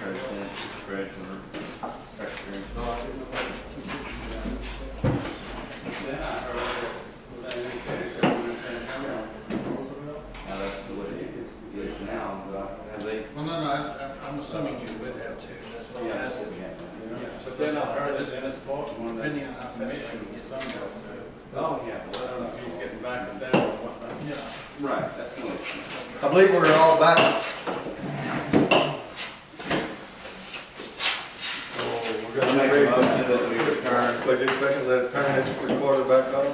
President, Treasurer, Secretary. Then I heard that they finished it when they Roosevelt. Now that's the way it is now. Have they? Well, no, I'm assuming you would have to. That's what I'm asking. But then I heard that Dennis Baltimore, Depending on how fast mission you was get somewhere somewhere. too. Oh, yeah. I don't know if he's getting back to them or whatnot. Yeah. Right, that's the way. I believe we're all back. So we're I going make to a motion that we return. Wait just a second, let turn this recorder back on.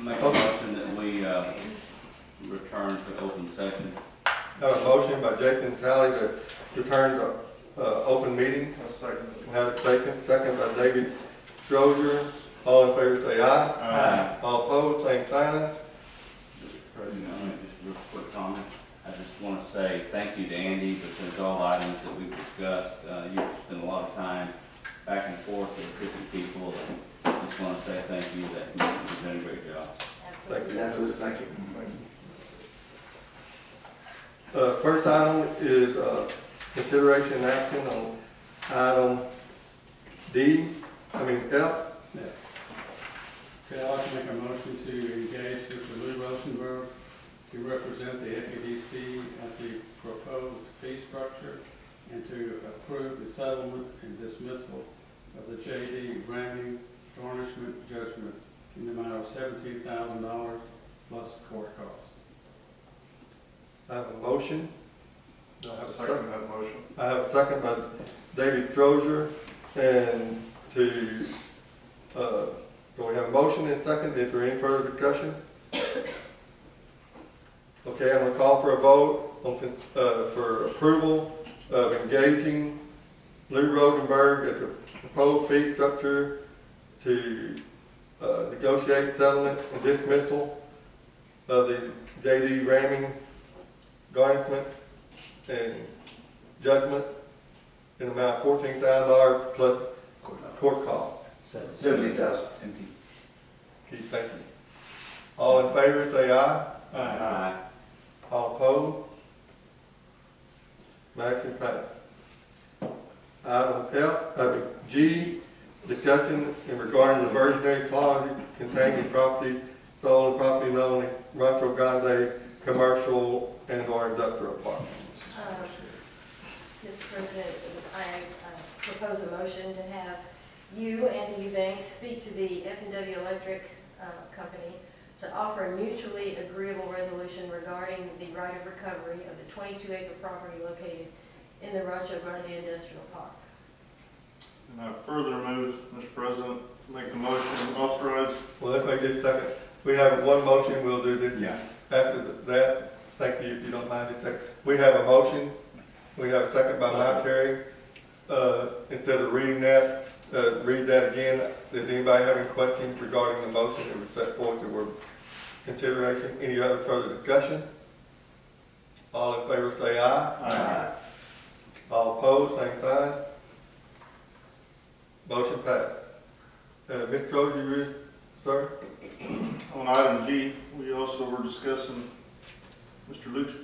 Make a motion that we return to open session. Have a motion by Jason Talley to return to open meeting. Have a second by David Strozier. All in favor say aye. Aye. All opposed, same sign. Mr. President, I'm going to just real quick comment. I just want to say thank you to Andy because all items that we've discussed, you've spent a lot of time back and forth with different people. I just want to say thank you. That you've done a great job. Thank you. Absolutely, thank you. First item is consideration and action on item F. Okay, I'd like to make a motion to engage Mr. Lou Rosenberg to represent the FEDC at the proposed fee structure and to approve the settlement and dismissal of the J.D. Ramming garnishment judgment in the amount of $17,000 plus court costs. I have a motion. I have a second. that motion. I have a second by David Strozier. And to, do we have a motion and second? Is there any further discussion? Okay, I'm going to call for a vote on, for approval of engaging Lou Rosenberg at the proposed fee structure to negotiate settlement and dismissal of the J.D. Ramming garnishment and judgment in the amount of $14,000 plus court costs. 70,000. Keith, thank you. All in favor say aye. Aye. All opposed? Motion passed. Item G, discussion in regarding the reversionary clause containing property sold and property known as Rancho Grande commercial and or industrial park. Mr. President, I propose a motion to have you, Andy Eubanks, speak to the F&W Electric Company to offer a mutually agreeable resolution regarding the right of recovery of the 22-acre property located in the Rancho Grande Industrial Park. And I further move, Mr. President, to make the motion authorize. Well, let's make this second. We have one motion, we'll do this. Yeah. After that, thank you, if you don't mind, just second. We have a motion. We have a second by Mike Carey. Instead of reading that, read that again. Does anybody have any questions regarding the motion that was set forth that were consideration? Any other further discussion? All in favor say aye. Aye. All opposed, same sign. Motion passed. Mr. Trozier, sir? On item G, we also were discussing Mr. Luke's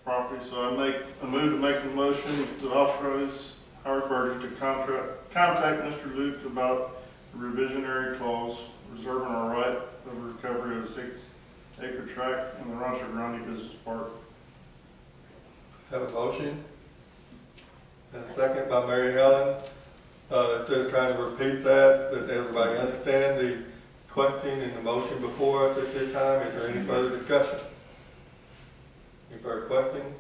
property, so I move to make the motion to authorize Howard Berger to contact Mr. Luke about the revisionary clause reserving our right of recovery of a 6-acre tract in the Rancho Grande Business Park. Have a motion. And a second by Mary Helen. Just trying to repeat that. Does everybody understand the question and the motion before us at this time? Is there any further discussion? Any further questions?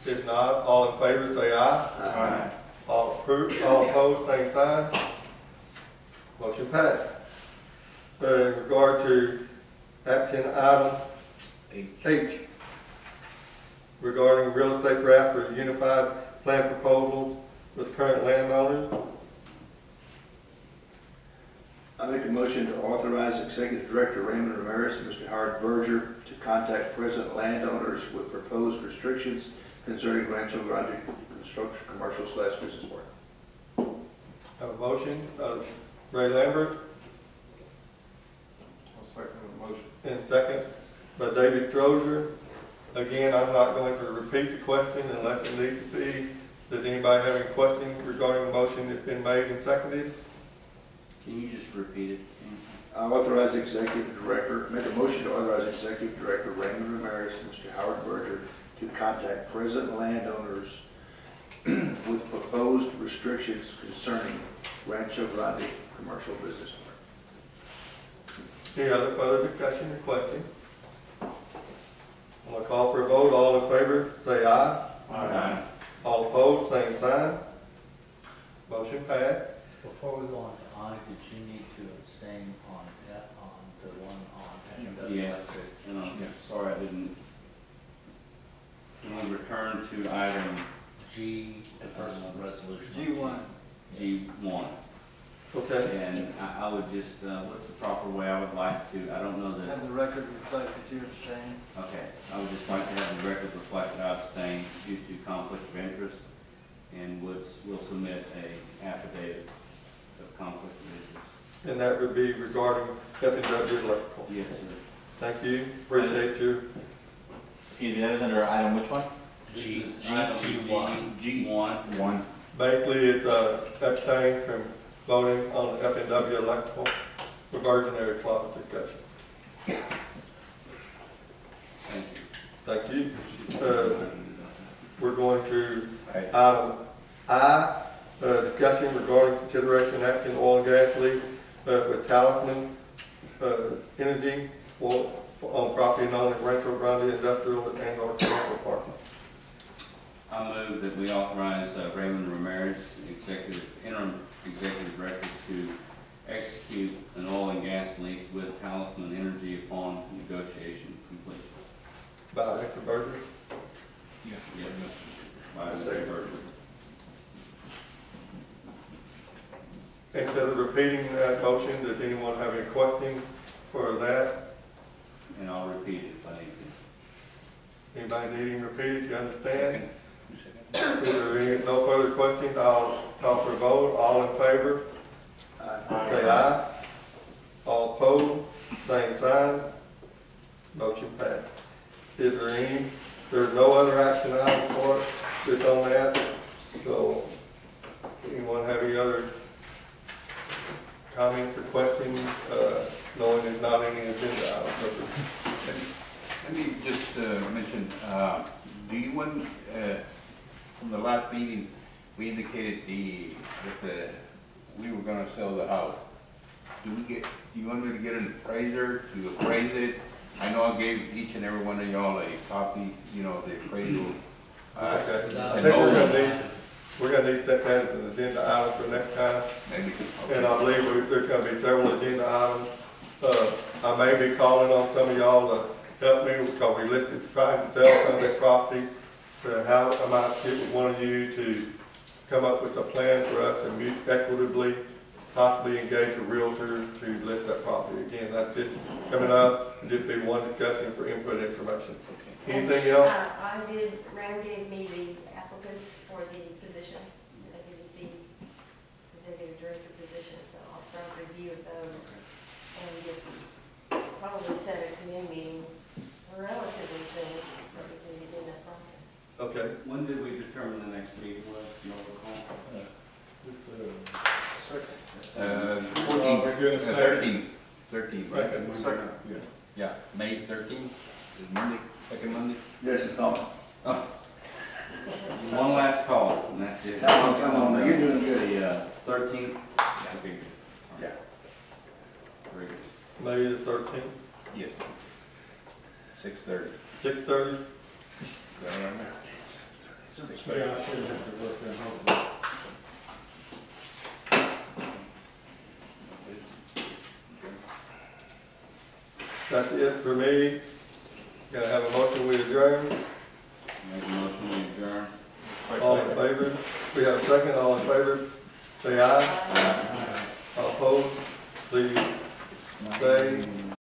If not, all in favor say aye. Aye. All approved, all opposed, same sign. Motion passed. In regard to action item H, regarding real estate draft for unified plan proposals with current landowners. I make a motion motion to authorize Executive Director Raymond Ramirez and Mr. Howard Berger to contact present landowners with proposed restrictions concerning Rancho Grande construction, commercial/business park. Have a motion, Ray Lambert, I'll second the motion. and second by David Trozier. Again, I'm not going to repeat the question unless it needs to be. Does anybody have any questions regarding the motion that's been made and seconded? Can you just repeat it? I authorize Executive Director, make a motion to authorize Executive Director Raymond Ramirez and Mr. Howard Berger to contact present landowners with proposed restrictions concerning Rancho Grande commercial business park. Any other further discussion or question? I'm gonna call for a vote. All in favor, say aye. Aye. All opposed, same sign. Motion passed. Before we go on to audit, did you need to abstain on the one on FW? Yes, and I'm sorry I didn't. Can we return to item G, the first resolution. G1. G1? Okay. And I would just, what's the proper way I would like to, I don't know that, Have the record reflect that you abstained. okay, I would just like to have the record reflect that I abstained due to conflict of interest, and we'll submit a affidavit of conflict of interest. And that would be regarding F&W Electrical. Yes, sir. Thank you. Appreciate your, Excuse me, that is under item which one? G, This is G, item G1. G1. One. basically, it's abstain from voting on F&W Electrical reversionary clause discussion. Thank you. Thank you. We're going to item I, discussion regarding consideration action oil and gas leak with Talisman Energy on property known as Rancho Grande Industrial and or Commercial Park. I move that we authorize Raymond Ramirez, interim executive director, to execute an oil and gas lease with Talisman Energy upon negotiation completion. By Mr. Berger. Yes. By Mr. Berger. Instead of repeating that motion, does anyone have any questions for that? And I'll repeat it if I need to. Anybody need him repeated, you understand? If there any, no further questions, I'll call for a vote. All in favor? Say aye. All opposed? Same sign. Motion passed. Is there any, there's no other action item for it that's on that? So, anyone have any other comments or questions, knowing there's not any agenda items? Let me just mention, do you want, from the last meeting, we indicated that we were gonna sell the house. Do you want me to get an appraiser to appraise it? I know I gave each and every one of y'all a copy, you know, the appraisal. Okay, I and think all- we're gonna need to set that as an agenda item for next time. Maybe. And I believe there's gonna be several agenda items. I may be calling on some of y'all to help me because we listed trying to sell some of that property. So how I might get with one of you to come up with a plan for us to equitably possibly engage a realtor to list that property. Again, that's just coming up, just be one discussion for input information. Anything else? Ram gave me the applicants for the position, the WC executive director position, so I'll start a review of those and probably set a committee meeting relatively soon, so we can begin that process. Okay. When did we determine the next meeting was? Do you recall? 14, We're doing a second. 13, right? Second. Yeah. Yeah, May 13th is Monday, second Monday. Yes, it's Tom. One last call, and that's it. Oh, come on, man, you're doing good. The 13th? Okay. Yeah. Very good. May the 13th, Yes. 6:30. 6:30. Maybe I should have to work that home. That's it for me. Gotta have a motion, we adjourn. Make a motion to adjourn. All in favor? We have a second, all in favor, say aye. All opposed, please Stay.